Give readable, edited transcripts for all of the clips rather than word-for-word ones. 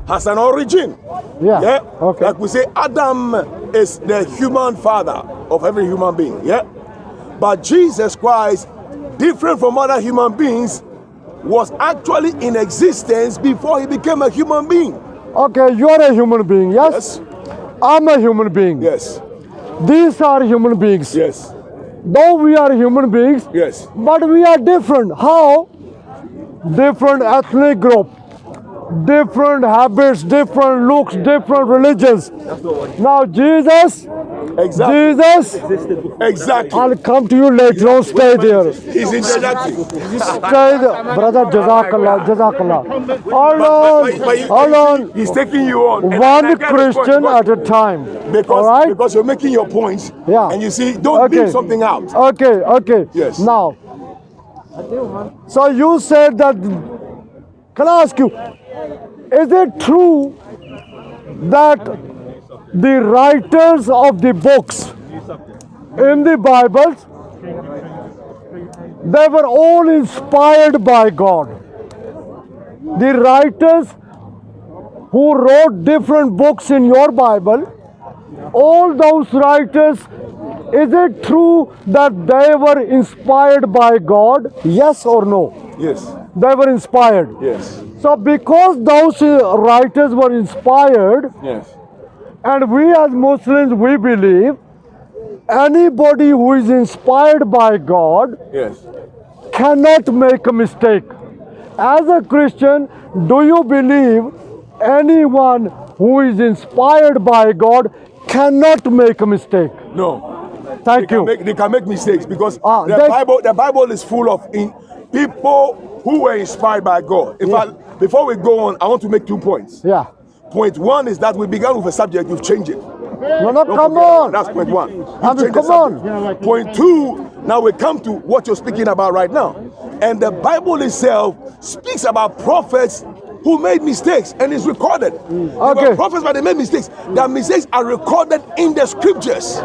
has an origin. Okay. Like we say, Adam is the human father of every human being. But Jesus Christ, different from other human beings, was actually in existence before he became a human being. Okay, you are a human being, yes? I'm a human being. Yes. These are human beings. Yes. Though we are human beings, Yes. but we are different. How? Different ethnic group, different habits, different looks, different religions. Now Jesus, I'll come to you later on, stay there. He's interjecting. Stay there. Brother, Jazakallah. Hold on. He's taking you on. One Christian at a time. Because you're making your points. And you see, don't leave something out. Okay. Yes. Now, so you said that, can I ask you, is it true that the writers of the books in the Bibles, they were all inspired by God? The writers who wrote different books in your Bible, all those writers, is it true that they were inspired by God? Yes or no? Yes. They were inspired. Yes. So because those writers were inspired, and we as Muslims, we believe anybody who is inspired by God cannot make a mistake. As a Christian, do you believe anyone who is inspired by God cannot make a mistake? No. Thank you. They can make mistakes because the Bible is full of people who were inspired by God. In fact, before we go on, I want to make 2 points. Point one is that we began with a subject, you've changed it. No, come on. That's point one. Come on. Point two, now we come to what you're speaking about right now. And the Bible itself speaks about prophets who made mistakes, and it's recorded. Okay. Prophets, but they made mistakes. Their mistakes are recorded in the scriptures.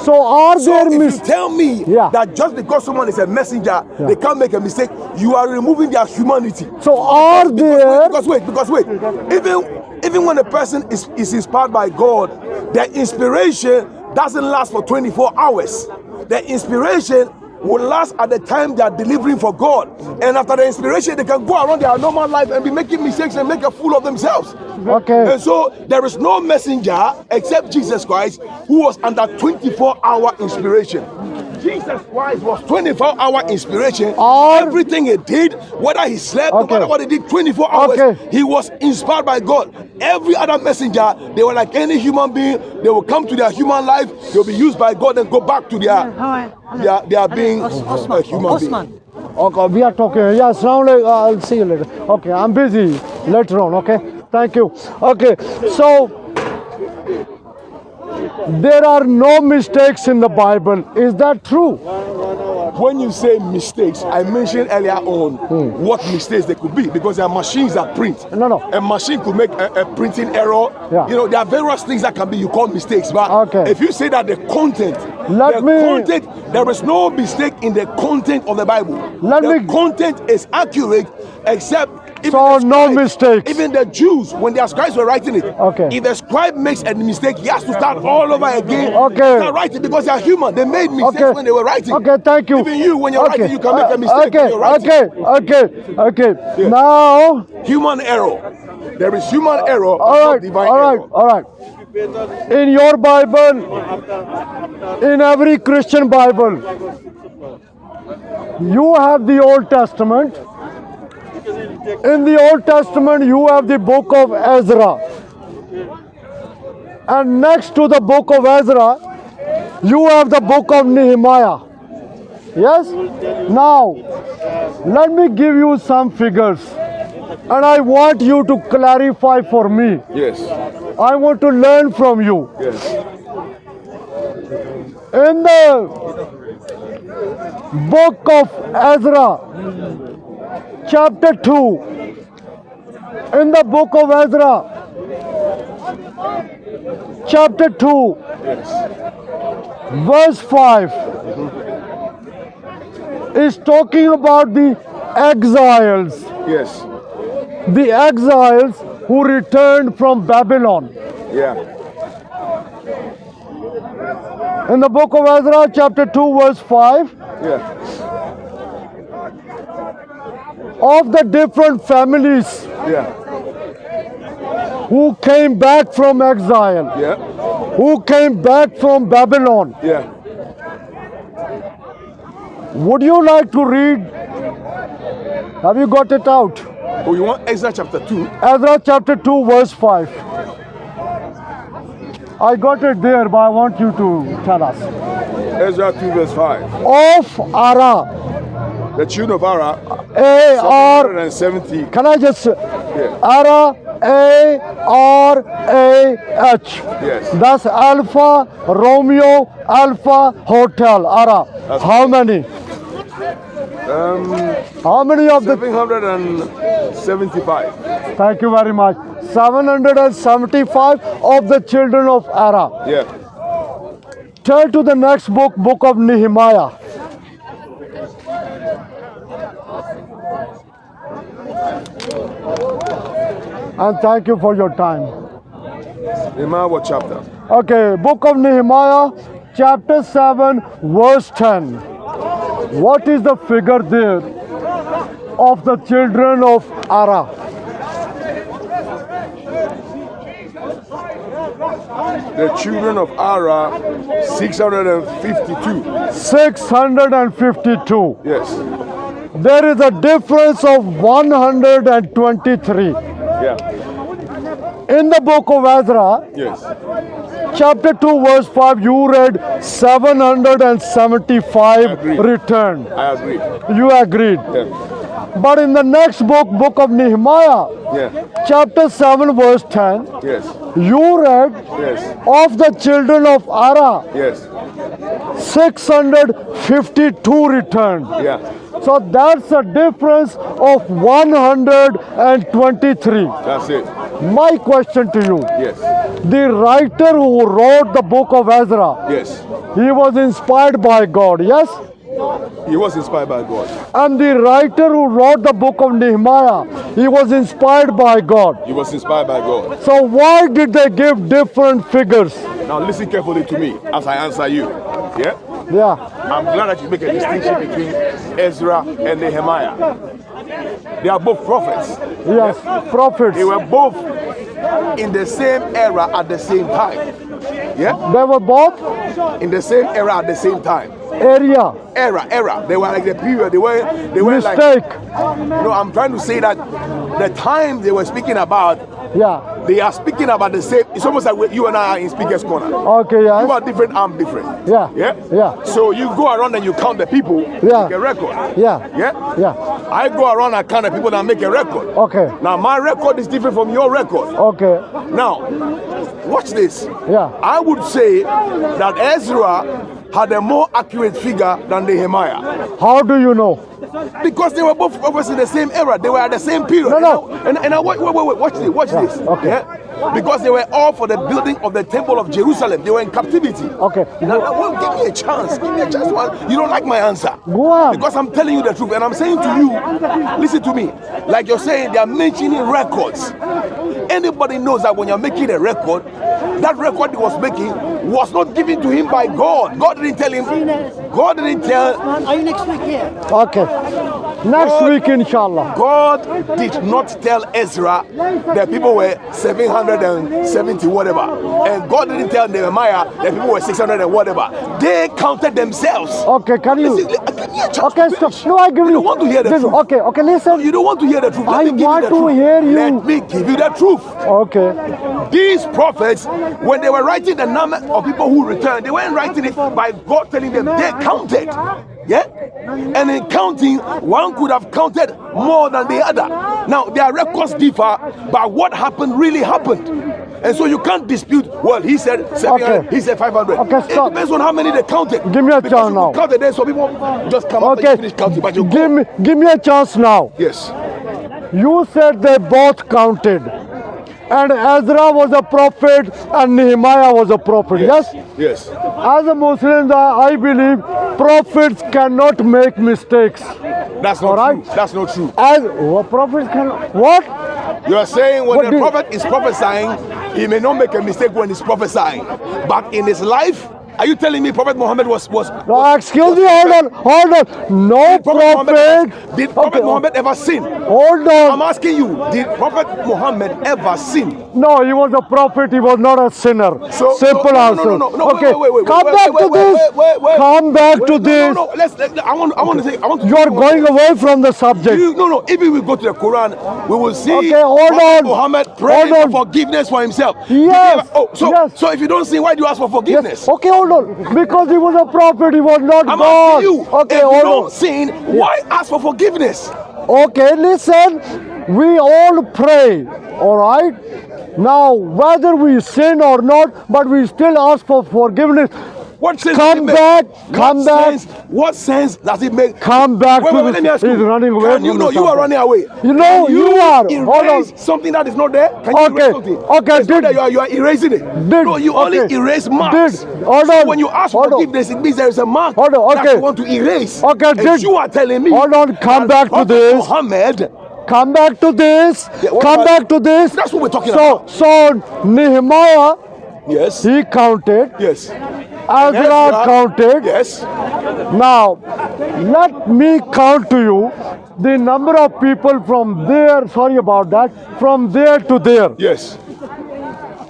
So are there mistakes? You tell me that just because someone is a messenger, they can't make a mistake, you are removing their humanity. So are there? Because wait. Even when a person is inspired by God, their inspiration doesn't last for 24 hours. The inspiration will last at the time they are delivering for God. And after the inspiration, they can go around their normal life and be making mistakes and make a fool of themselves. Okay. And so there is no messenger except Jesus Christ who was under 24-hour inspiration. Jesus Christ was 24-hour inspiration. Everything he did, whether he slept, no matter what he did, 24 hours, he was inspired by God. Every other messenger, they were like any human being. They will come to their human life, they'll be used by God and go back to their being a human being. Okay, we are talking. Yes, now I'll see you later. Okay, I'm busy later on. Okay, thank you. Okay, so there are no mistakes in the Bible. Is that true? When you say mistakes, I mentioned earlier on what mistakes they could be, because there are machines that print. No. A machine could make a printing error. You know, there are various things that can be, you call mistakes. But if you say that the content, there is no mistake in the content of the Bible. The content is accurate, except no mistake. Even the Jews, when their scribes were writing it, if the scribe makes a mistake, he has to start all over again. Start writing, because they are human. They made mistakes when they were writing. Okay, thank you. Even you, when you're writing, you can make a mistake. Okay. Now, human error. There is human error. All right. In your Bible, in every Christian Bible, you have the Old Testament. In the Old Testament, you have the book of Ezra. And next to the book of Ezra, you have the book of Nehemiah. Yes? Now, let me give you some figures. And I want you to clarify for me. Yes. I want to learn from you. Yes. In the book of Ezra, chapter 2, in the book of Ezra, chapter 2, verse 5, is talking about the exiles. Yes. The exiles who returned from Babylon. Yeah. In the book of Ezra, chapter 2, verse 5, Yeah. of the different families Yeah. who came back from exile, Yeah. who came back from Babylon. Yeah. Would you like to read? Have you got it out? Oh, you want Ezra chapter 2? Ezra chapter 2, verse 5. I got it there, but I want you to tell us. Ezra 2 verse 5. Of Ara, The children of Ara, A-R, 770. can I just, Yeah. Ara, A-R-A-H. Yes. That's Alpha Romeo Alpha Hotel, Ara. That's How many? How many of the? 775. Thank you very much. 775 of the children of Ara. Yeah. Turn to the next book, book of Nehemiah. And thank you for your time. Nehemiah what chapter? Okay, book of Nehemiah, chapter 7, verse 10. What is the figure there of the children of Ara? The children of Ara, 652. 652. Yes. There is a difference of 123. Yeah. In the book of Ezra, Yes. chapter 2, verse 5, you read 775 Agreed. returned. I agree. You agreed. Yeah. But in the next book, book of Nehemiah, Yeah. chapter 7, verse 10, Yes. you read Yes. of the children of Ara, Yes. 652 returned. Yeah. So that's a difference of 123. That's it. My question to you, Yes. the writer who wrote the book of Ezra, Yes. he was inspired by God, yes? He was inspired by God. And the writer who wrote the book of Nehemiah, he was inspired by God. He was inspired by God. So why did they give different figures? Now listen carefully to me as I answer you. Yeah? Yeah, I'm glad that you make a distinction between Ezra and Nehemiah. They are both prophets. yes, prophets. They were both in the same era at the same time. Yeah? They were both In the same era at the same time. area. Era. They were like the period. They were like. Mistake. No, I'm trying to say that the time they were speaking about, Yeah. they are speaking about the same. It's almost like you and I are in speaker's corner. Okay, You yes. are different, I'm different. Yeah. Yeah? Yeah. So you go around and you count the people, Yeah. make a record. Yeah. Yeah? Yeah. I go around and count the people that make a record. Okay. Now my record is different from your record. Okay. Now, watch this. Yeah. I would say that Ezra had a more accurate figure than Nehemiah. How do you know? Because they were both prophets in the same era. They were at the same period. No. And wait, watch this. Watch this. okay. Yeah? Because they were all for the building of the temple of Jerusalem. They were in captivity. Okay. Now, well, give me a chance. Give me a chance. You don't like my answer. Go on. Because I'm telling you the truth. And I'm saying to you, listen to me. Like you're saying, they are mentioning records. Anybody knows that when you're making a record, that record he was making was not given to him by God. God didn't tell him. God didn't tell. Are you next week here? Okay. Next week, inshallah. God did not tell Ezra that people were 770 whatever. And God didn't tell Nehemiah that people were 600 and whatever. They counted themselves. Okay, can you? Listen, give me a chance Okay, to stop. finish. No, I give You you. don't want to hear the truth. Okay, listen. You don't want to hear the truth. Let I me give you want the to truth. hear you. Let me give you the truth. Okay. These prophets, when they were writing the number of people who returned, they weren't writing it by God telling them. They counted. Yeah? And in counting, one could have counted more than the other. Now, their records differ, but what happened really happened. And so you can't dispute, well, he said 700, Okay. he said 500. Okay, stop. It depends on how many they counted. Give me a Because chance you now. counted there, so people just come up Okay. and finish counting. But you Give me a chance now. Yes. You said they both counted. And Ezra was a prophet and Nehemiah was a prophet. Yes? Yes. As a Muslim, I believe prophets cannot make mistakes. That's not Alright. true. That's not true. As prophets can what? You are saying when What the did- prophet is prophesying, he may not make a mistake when he's prophesying. But in his life, are you telling me Prophet Muhammad was No, excuse me, hold on. No prophet. Did Prophet Okay, Muhammad ever sin? Hold I'm on. asking you, did Prophet Muhammad ever sin? No, he was a prophet. He was not a sinner. Simple no, answer. no, Okay, wait, come back to this. Come back to this. No, I want to say, I want to. You are going away from the subject. No. If we go to the Quran, we will see Okay, hold Prophet on. Muhammad praying Hold on. for forgiveness for himself. Yes, yes. So if you don't sin, why do you ask for forgiveness? Yes. Okay, hold on. Because he was a prophet. He was not I'm God. asking you. Okay, if you hold don't on. sin, why ask for forgiveness? Okay, listen. We all pray. All right. Now, whether we sin or not, but we still ask for forgiveness. What sense Come does it back, make? come back. What sense does it make? Come back Wait, to let me this. ask He's you. running away Can you from know the you are subject. running away? You know, Can you are. Hold erase on. something that is not there? Can you Okay, erase something? okay, It's not did- that you are erasing it. Did- No, you only okay, erase marks. did- hold So on, when you ask for hold on. forgiveness, it means there is a mark Hold on, that okay. you want to erase. Okay, and did- you are telling me. hold on, come that back to Prophet this. Muhammad. Come back to this. Yeah, what Come about- back to this. That's what we're talking so, about. So Nehemiah, Yes. he counted. Yes. Ezra counted. Yes. Now, let me count to you the number of people from there. Sorry about that. From there to there. Yes.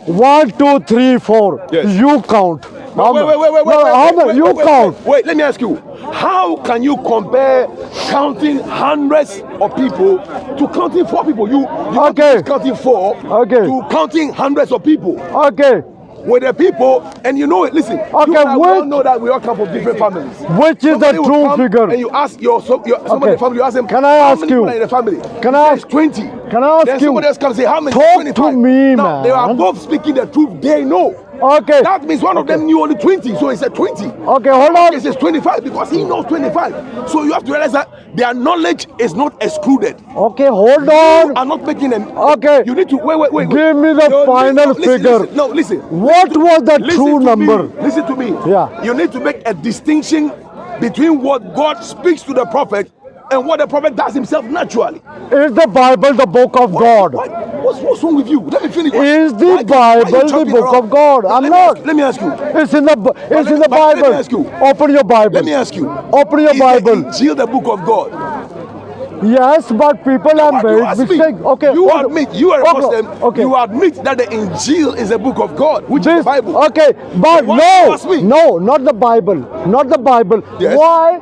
1, 2, 3, 4. Yes. You count. No, wait. No, how many? You count. Wait, let me ask you. How can you compare counting hundreds of people to counting 4 people? You Okay. counting 4 Okay. to counting hundreds of people. Okay. With the people, and you know it. Listen, you Okay, and I, we all wait. know that we all come from different families. Which is the Somebody will true come figure? And you ask somebody in the family, you ask them, Can I how ask many you? people are in the family? Can He I says ask- 20. Can I ask Then you? somebody else comes and say, how many? Talk 25. to me, now, they are man. both speaking the truth. They know. Okay. That means one of them knew only 20, so he said 20. Okay, hold on. He says 25 because he knows 25. So you have to realize that their knowledge is not excluded. Okay, hold You on. are not making them. Okay. You need to wait. Give me the final figure. Listen. What was the Listen true to number? Me. Listen to me. Yeah. You need to make a distinction between what God speaks to the prophet and what the prophet does himself naturally. Is the Bible the book of God? What's wrong with you? Let me finish. Is the Why you Bible the jumping book around? of God? I'm not. Let me ask you. It's in the let me Bible. ask you. Open your Bible. Let me ask you. Open your Is Bible. the Injil the book of God? Yes, but people have Why do made you ask me? mistakes. Okay. You hold on. admit you are a Okay, Muslim. Okay. You admit that the Injil is a book of God, which is This, the Bible. okay, but Why do you ask me? no, not the Bible, not the Bible. Yes. Why?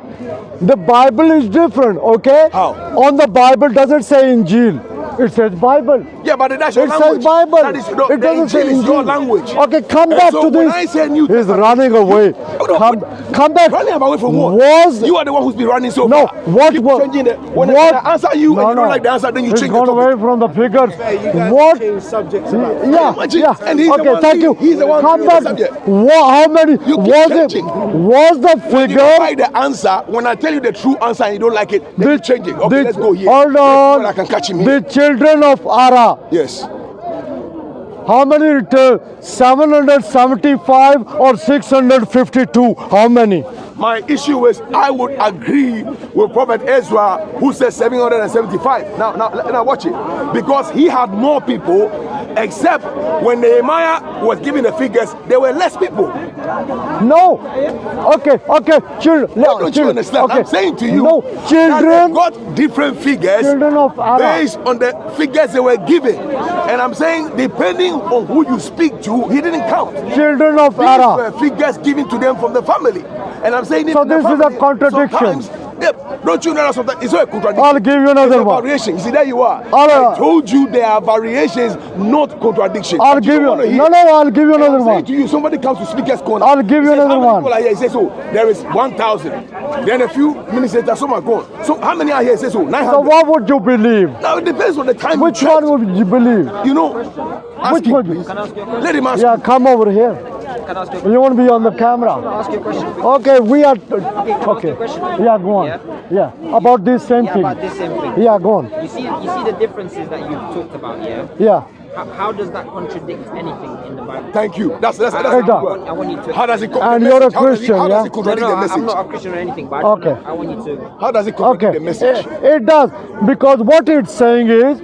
The Bible is different, okay? How? On the Bible doesn't say Injil, it says Bible. Yeah, but that's your It language. says Bible. That is, no, It the doesn't say Injil is your Injil. language. Okay, come And back so to when this. I say New He's Testament, running away. No, Come back. Running away from what? Was You are the one who's been running so no? far. What Keep was? changing it. When what? I answer you and you don't like the answer, then you He's change the gone topic. away from the figures. You guys What? change subjects about it. Yeah, Imagine. yeah. And he's the Okay, one thank you. he's the one Come doing the back. subject. How many You keep was it? changing. Was the When you figure? like the answer, when I tell you the true answer and you don't like it, then you change it. Okay, let's go here. Hold Let's see on. whether I can catch him here. The children of Ara. Yes. How many return? 775 or 652? How many? My issue is I would agree with Prophet Ezra who says 775. Now watch it. Because he had more people, except when Nehemiah was giving the figures, there were less people. No. Okay. Children. Why don't you understand? Okay. I'm saying to you No. that Children. they got different figures Children of Ara. based on the figures they were given. And I'm saying depending on who you speak to, he didn't count. Children of These Ara. were figures given to them from the family. And I'm saying So in the this is a family, contradiction. sometimes, yeah, don't you know that sometimes it's not a contradiction? I'll give you another It's a one. variation. You see, there you are. I'll- I told you there are variations, not contradictions. I'll But give don't you. wanna hear. No. I'll give you And another I'm saying one. to you, somebody comes to Speaker's Corner. I'll give He you says, another how many one. people are here? He says, oh, there is 1,000. Then a few minutes later, some are gone. So how many are here? He says, oh, 900. So what would you believe? Now it depends on the time. Which you one checked. would you believe? You know, ask Which him, one? please. Can I ask you a Let him ask. Yeah, come over here. Can I ask you a You want to be on the camera? ask you a question? Okay, we are. Can I ask Okay. you a question? Yeah, go on. Yeah? Yeah, about this same Yeah, thing. about this same thing. Yeah, go on. You see the differences that you've talked about, yeah? Yeah. How does that contradict anything in the Bible? Thank you. That's I good. want you to. How does it And you're a Christian, How yeah? does it contradict No, the I'm message? not a Christian or anything, but Okay. I want you to. How does it contradict Okay. the message? It does, because what it's saying is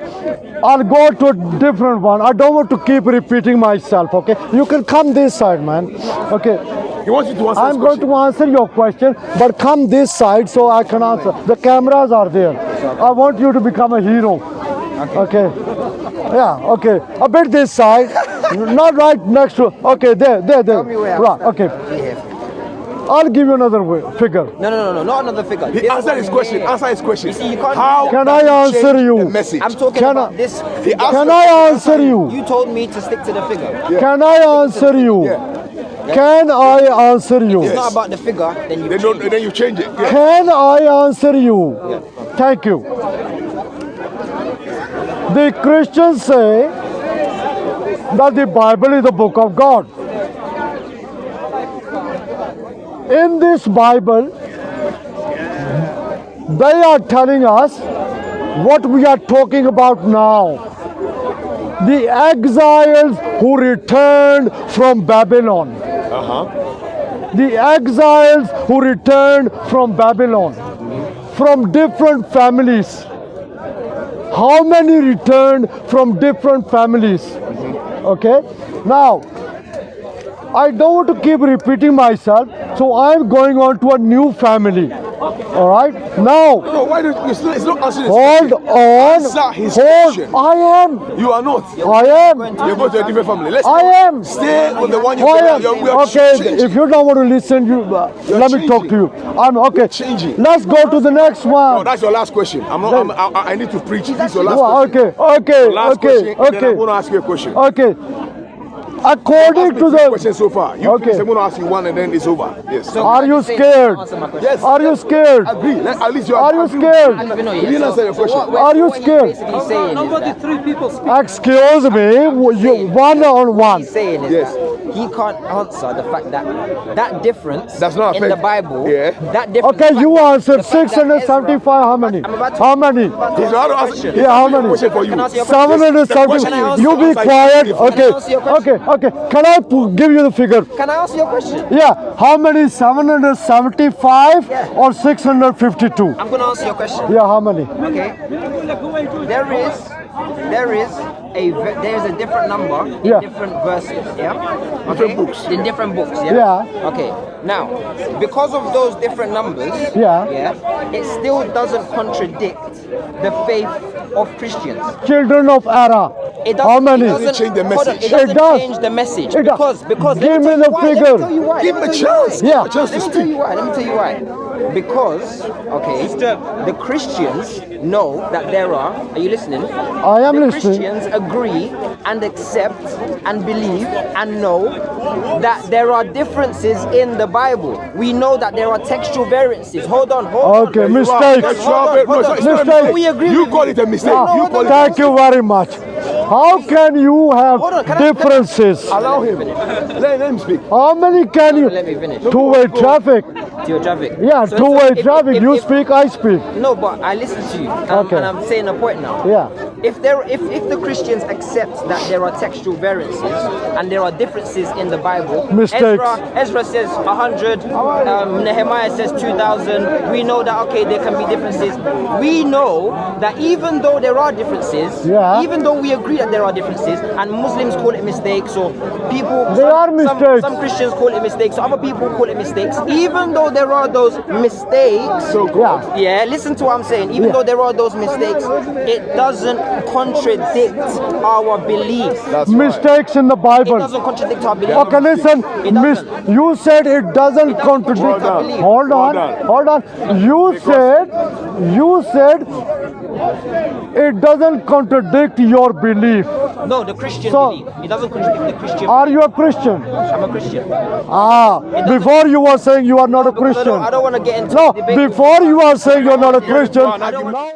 I'll go to a different one. I don't want to keep repeating myself, okay? You can come this side, man. Okay. He wants you to answer I'm his going question. to answer your question, but come this side so I can answer. The cameras are there. I want you to become a hero. Okay. Yeah, okay. A bit this side. Not right next to. Okay, there. Right, okay. I'll give you another figure. No, not another figure. He This answered one his here. question. Answer his question. You see, you can't How do Can does I he answer change you? the message? I'm talking Can about I- this He figure. asked Can I answer you? You told me to stick to the figure. Can I answer you? Yeah. Can I answer you? It's not about the figure, then you Then you change it. Yeah. Can I answer you? Thank you. The Christians say that the Bible is the book of God. In this Bible, they are telling us what we are talking about now. The exiles who returned from Babylon. The exiles who returned from Babylon, from different families. How many returned from different families? Okay. Now, I don't want to keep repeating myself, so I'm going on to a new family. All right. Now, No, why don't you still? It's not answering his hold question. on. Answer his Hold. question. I am. You are not. I am. You're going to a different family. Let's I am. stay with the one you I said. am. We are Okay. changing. If you don't want to listen, you let me talk to you. I'm okay. changing. Let's go to the next No, one. that's your last question. I need to preach. This is your last Oh, question. okay. Last question. And then I'm going to ask you a question. Okay. According to Three the, questions so far. You Okay. finish, I'm going to ask you one and then it's over. Yes. are you scared? Yes. Are you scared? Agree. At least you Are you agree. scared? I don't even know You yet. didn't answer your question. Are you scared? Basically saying is that, Excuse me, you one on one. he's saying is Yes. that he can't answer the fact that that difference Does not in the affect- Bible, Yeah. that difference. Okay, the you fact that- answered the fact that 675. How many? I'm about to- How many? He's not asking. Yeah, how many? Question for you. Can I ask you a question? 770. You be Answer quiet. it. Okay. Can I ask you a question? Okay. Can I give you the figure? Can I ask you a question? Yeah. How many? 775 Yeah. or 652? I'm gonna ask you a question. Yeah. How many? Okay. There is a different number in Yeah. different verses. Yeah. Different books. In different books. Yeah. Yeah. Okay. Now, because of those different numbers. Yeah. Yeah. It still doesn't contradict the faith of Christians. Children of Era. It doesn't, How many? It doesn't, change the hold on, message. it doesn't It does. change the message It does. because Give let me me the tell you figure. why. Let me tell you why. Give him Let a me tell you chance. why. Yeah. A chance to Let me speak. tell you why. Let me tell you why. Because, okay, the Christians know that there are you listening? I am the listening. Christians agree and accept and believe and know that there are differences in the Bible. We know that there are textual variances. Hold on. Okay, You are- mistakes. that's your- no, it's not a Mistakes. mistake. We agree You with call you. it a mistake. No, You no, call it Thank you very much. How can you have Hold on, can I- differences? Allow him. Let him speak. How many can you? Let me finish. Two-way traffic. To your traffic. Yeah, So two-way if- traffic. if- You if- speak, I speak. No, but I listen to you, Okay. and I'm saying a point now. Yeah. If the Christians accept that there are textual variances and there are differences in the Bible, Mistakes. Ezra says 100, Nehemiah says 2,000. We know that okay, there can be differences. We know that even though there are differences, Yeah. even though we agree that there are differences, and Muslims call it mistakes, or people, They are mistakes. Some Christians call it mistakes, other people call it mistakes. Even though there are those mistakes, Yeah. yeah, listen to what I'm saying. Even though there are those mistakes, it doesn't contradict our beliefs. That's Mistakes in the It Bible. doesn't contradict our beliefs. Okay, listen. It doesn't. You said it doesn't contradict. Hold on. Hold on. Hold on. You said it doesn't contradict your belief. No, the Christian So- belief. It doesn't contradict the Christian. Are you a Christian? I'm a Christian. Before you were saying you are not a Because Christian. I don't want to get into No, debate. before you are saying you're not a Christian. I don't- Now